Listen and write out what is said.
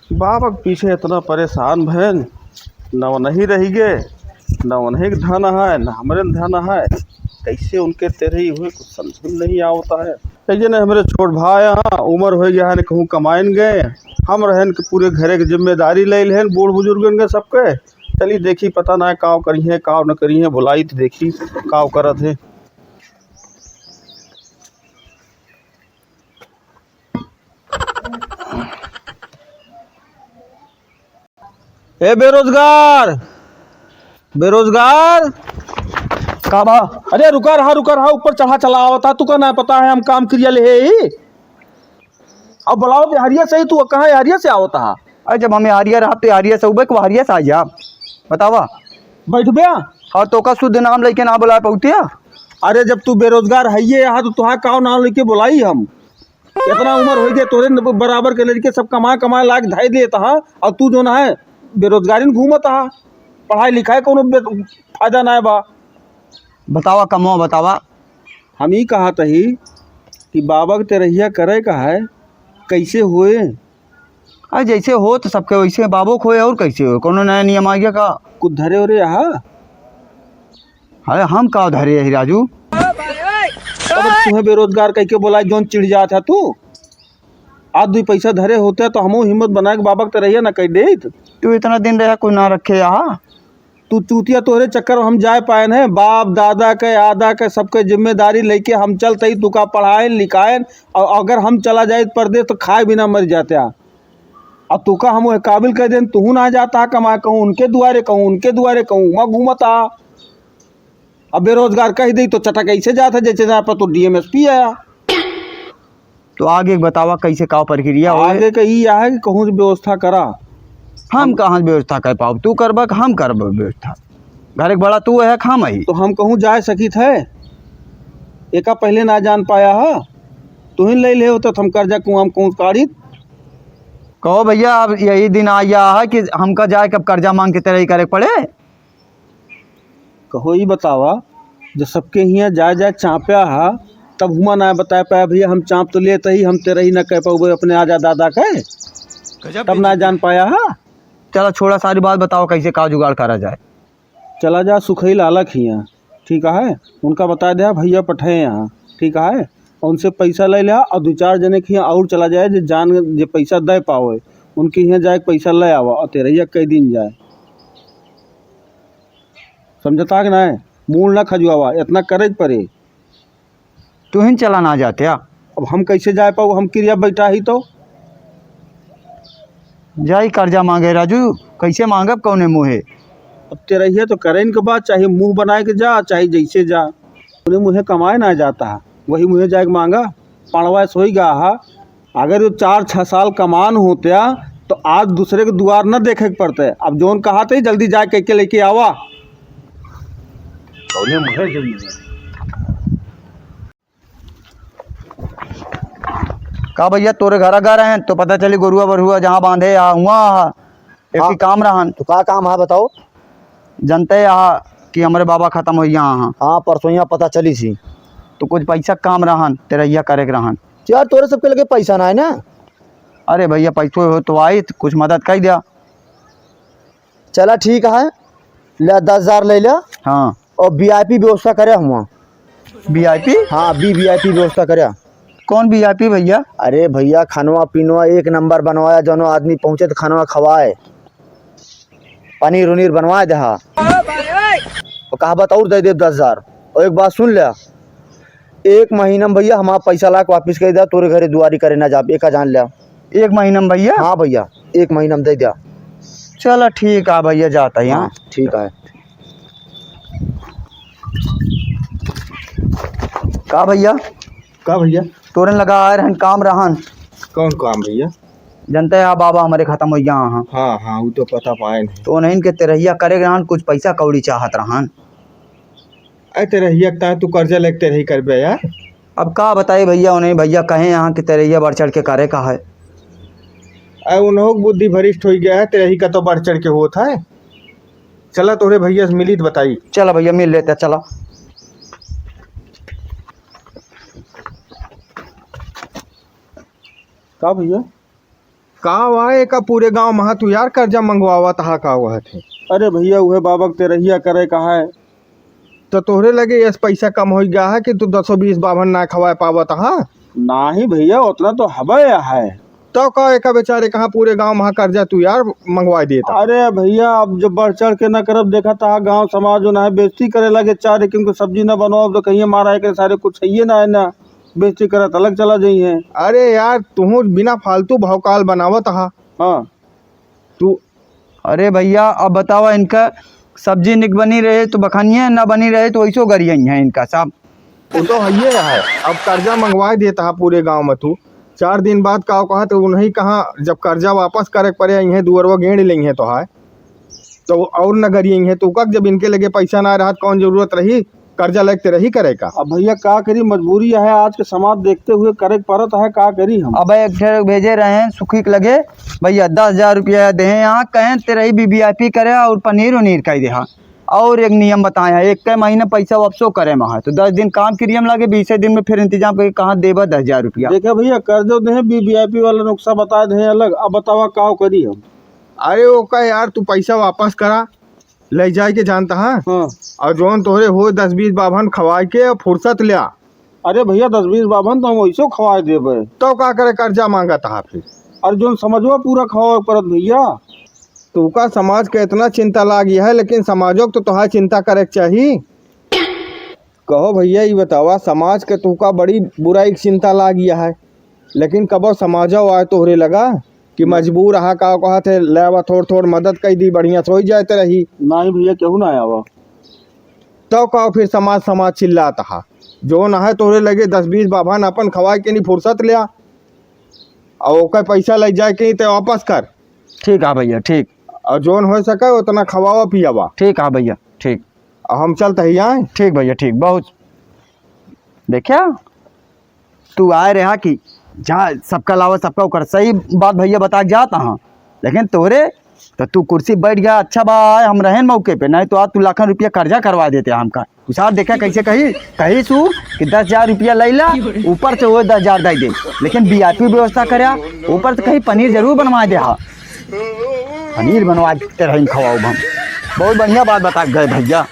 बाबा के पीछे इतना परेशान भैन, न नहीं रही गे, न उन्हें धन है न हमारे धन है। कैसे उनके तेरे ही हुए कुछ समझ में नहीं आता है। कहिए न हमारे छोट भाई यहाँ उम्र हो गया है न कहूँ कमाइन गए, हम रहन के पूरे घरे की जिम्मेदारी ले लेन बूढ़ बुजुर्गन के सबके। चली देखी पता ना काव करी है काव न करी है, बुलाई तो देखी काव करत है। ए बेरोजगार बेरोजगार का बा? अरे रुका रहा ऊपर चढ़ा चला आवता तू का ना पता है हम काम क्रिया ले ही। अब बुलाओ बिहारिया से ही, तू कहाँ यारिया से आवता है? अरे जब हमें हारिया रहा तो हारिया से उबे को हारिया से आ जा बतावा। बैठ बया। और तो का शुद्ध नाम लेके ना बुला पाउतिया। अरे जब तू बेरोजगार है ये यहाँ तो तुहार काव नाम लेके बुलाई हम। इतना उम्र हो गया तोरे बराबर के लड़के सब कमाए लायक धाई देता है और तू जो ना है बेरोजगारी में घूमता है। पढ़ाई लिखाई कोनो फायदा ना है बा। बतावा कमो बतावा। हम ही कहा तही कि बाबा के तेरहिया करे का है, कैसे हुए? अरे जैसे हो तो सबके वैसे बाबो खोए और कैसे हो, कोनो नया नियम आ गया का? कुछ धरे उरे यहाँ। अरे हम का धरे ही राजू। अब तुम्हें बेरोजगार कह के बोला जोन चिढ़ जात है तू। आज दो पैसा धरे होते तो हमो हिम्मत बना के बाबा के रहिए ना कह दे। तू इतना दिन रहा कोई ना रखे यहाँ। तू चूतिया तोहरे चक्कर हम जाए पाए हैं। बाप दादा के आदा के सबके जिम्मेदारी लेके हम चलते ही तू का पढ़ाए लिखाए, और अगर हम चला जाए परदेश तो खाए बिना मर जाते। अब तू का हम काबिल कह दे तू ना जाता कमा, कहूँ उनके दुआरे कहूँ मैं घूमता। अब बेरोजगार कह दी तो चटक ऐसे जाता जैसे जा पर तो डीएमएसपी आया। तो आगे बतावा कैसे का प्रक्रिया हो? आगे का ये है कि कहूँ व्यवस्था करा। हम कहाँ व्यवस्था कर पाओ? तू करबा हम करब व्यवस्था। घर एक बड़ा तू है खाम ही तो हम कहूँ जा सकित है, एका पहले ना जान पाया है। तू ही ले ले होता तो हम कर्जा कुआं कहूँ काढ़ित। कहो भैया अब यही दिन आया है कि हमका जाए कब कर्जा मांग के तरह ही करे पड़े। कहो ये बतावा, जब सबके यहाँ जाए चाँप्या है तब हुआ ना बता पाया भैया हम चाँप तो लेते ही हम तेरा ही ना कह पाओ अपने आजा दादा के, तब ना जान पाया है। चलो छोड़ा सारी बात बताओ कैसे का जुगाड़ करा जाए। चला जा सुखई लालक ही यहाँ, ठीक है, उनका बता दिया भैया पठे यहाँ, ठीक है, और उनसे पैसा ले लिया और दो चार जने के यहाँ और चला जाए जो जान जो पैसा दे पाओ उनके यहाँ जाए पैसा ले आवा और तेरहिया कई दिन जाए। समझता कि ना है, मूल ना खजुआवा, इतना करे पड़े। तू ही चला ना जाते आ? अब हम कैसे जाए पाओ, हम क्रिया बैठा ही तो जाई कर्जा मांगे राजू, कैसे मांगब कौने मुँहे? अब तेरहिया तो करें के बाद चाहे मुंह बनाए के जा चाहे जैसे जा, उन्हें मुँहे कमाए ना जाता है वही मुँहे जाए मांगा पड़वा सोई गा हा। अगर जो 4-6 साल कमान होते तो आज दूसरे के द्वार न देखे के पड़ते। अब जोन कहा थे जल्दी जाए कह के लेके आवा। का भैया तोरे घर घर हैं तो पता चली गोरुआ बरुआ जहाँ बांधे यहाँ हुआ एक ही काम रहन। तो का काम है बताओ? जनते यहाँ कि हमारे बाबा खत्म हो यहाँ। हाँ परसों यहाँ पता चली सी। तो कुछ पैसा काम रहन तेरा यह करे के रहन। यार तोरे सबके लगे पैसा ना है ना? अरे भैया पैसो हो तो आई तो कुछ मदद कर दिया। चला ठीक है, ले 10,000 ले लिया। हाँ और वीआईपी व्यवस्था करे हुआ। वीआईपी? हाँ वीआईपी व्यवस्था करे। कौन वीआईपी भैया? अरे भैया खानवा पीनवा एक नंबर बनवाया, जो आदमी पहुँचे तो खानवा खवाए, पनीर उनीर बनवाए दहा। और कहा बता और दे दे 10,000। और एक बात सुन लिया, 1 महीना में भैया हमारा पैसा ला के वापिस कर दिया, तोरे घरे दुआरी करे ना जा, एक जान लिया। 1 महीना में भैया? हाँ भैया 1 महीना में दे दिया। चलो ठीक है भैया जाता है। हाँ ठीक है। का भैया का भैया तोरन लगा रहन काम रहन। कौन काम भैया? जनते यहाँ बाबा हमारे खत्म हो यहाँ। हाँ हाँ वो तो पता पाए नहीं। तो नहीं के तेरहिया करे रहन, कुछ पैसा कौड़ी चाहत रहन। अरे तेरहिया तू कर्जा लेके तेरही कर यार। अब का बताए भैया उन्हें, भैया कहें यहाँ कि तेरहिया बढ़ चढ़ के करे का है। उन्हों बुद्धि भरिष्ठ हो गया है, तेरही का तो बढ़ चढ़ के होता है। चला तोरे भैया से मिली तो बताई। चलो भैया मिल लेते चलो। का भैया का वाए का पूरे गांव महा तू यार कर्जा मंगवावा तहा का वह थे। अरे भैया उहे बाबक तेरहिया करे कहा है। तो तोहरे लगे यस पैसा कम हो गया है कि तू 220 बाभन ना खवाए पावा तहा। नाही भैया उतना तो हबे है। तो का एक बेचारे कहाँ पूरे गांव महा कर्जा तू यार मंगवा देता। अरे भैया अब जब बढ़ चढ़ के न करब देखा था गांव समाज जो ना है बेइज्जती करे लगे चार लेकिन को सब्जी न बनाओ तो कहीं मारा है के सारे कुछ है ना है ना बेइज्जती करत अलग चला जाइए। अरे यार तू बिना फालतू भौकाल बनावत हा। हाँ तू अरे भैया अब बताओ, इनका सब्जी निक बनी रहे तो बखानिए, ना बनी रहे तो वैसो गरिया है इनका साहब। वो तो है अब कर्जा मंगवा देता है पूरे गांव में तू 4 दिन बाद का कहा तो उन्हीं कहाँ जब कर्जा वापस करे पड़े है दुअरवा गेड़ लेंगे तो है तो और न गरिए है तो कब जब इनके लगे पैसा ना रहा कौन जरूरत रही कर्जा लगते रही करे का। अब भैया का करी मजबूरी है आज के समाज देखते हुए करे पड़त है का करी हम। अब एक ठे भेजे रहे हैं सुखी के लगे भैया 10,000 रुपया दे यहाँ कहें तेरे वीवीआईपी करे और पनीर उनीर कह दे। और एक नियम बताया एक के महीने पैसा वापसो करे वहाँ तो 10 दिन काम क्रियम लगे 20 दिन में फिर इंतजाम करके कहाँ देबा 10,000 रुपया। देखे भैया कर्जो दे वीवीआईपी वाला नुस्खा बता दे अलग। अब बतावा का करी हम। अरे वो का यार तू पैसा वापस करा ले जाए के जानता है हाँ और जोन तोहरे हो 10-20 बाभन खवाए के फुर्सत लिया। अरे भैया 10-20 बाभन तो हम वैसो खवा देबे। तो का करे कर्जा मांगा था फिर। और जो समझवा पूरा खवा परत भैया। तू का समाज के इतना चिंता लागी है लेकिन समाजों को तो तुहार चिंता करे के चाहिए। कहो भैया ये बतावा समाज के तू का बड़ी बुराई की चिंता लागी है लेकिन कबो समाजो आए तोहरे लगा कि मजबूर रहा का कहा थे लेवा थोड़ मदद कर दी बढ़िया सोई जाते रही। नहीं भैया केहू ना आवा। तो का फिर समाज चिल्लाता हा जो न है तोहरे लगे 10-20 बाभन अपन खवाए के नहीं फुर्सत लिया और ओकर पैसा ले जाए के तो वापस कर। ठीक है भैया ठीक। और जोन हो सके उतना खवावा पियावा। ठीक है भैया ठीक। हम चलते ही आए। ठीक भैया ठीक। बहुत देखा तू आए रहा कि जा सबका अलावा सबका कर सही बात भैया बता के जाता हाँ लेकिन तोरे तो तू कुर्सी बैठ गया अच्छा बा हम रहे मौके पे नहीं तो आज तू लाखों रुपया कर्जा करवा देते हमका। कुछ देखा कैसे कही सू कि 10,000 रुपया ले ला ऊपर से वो 10,000 दे दे लेकिन वीआईपी व्यवस्था करे ऊपर से कहीं पनीर जरूर बनवा दे। हाँ पनीर बनवा के रही खवाओ हम। बहुत बढ़िया बात बता गए भैया।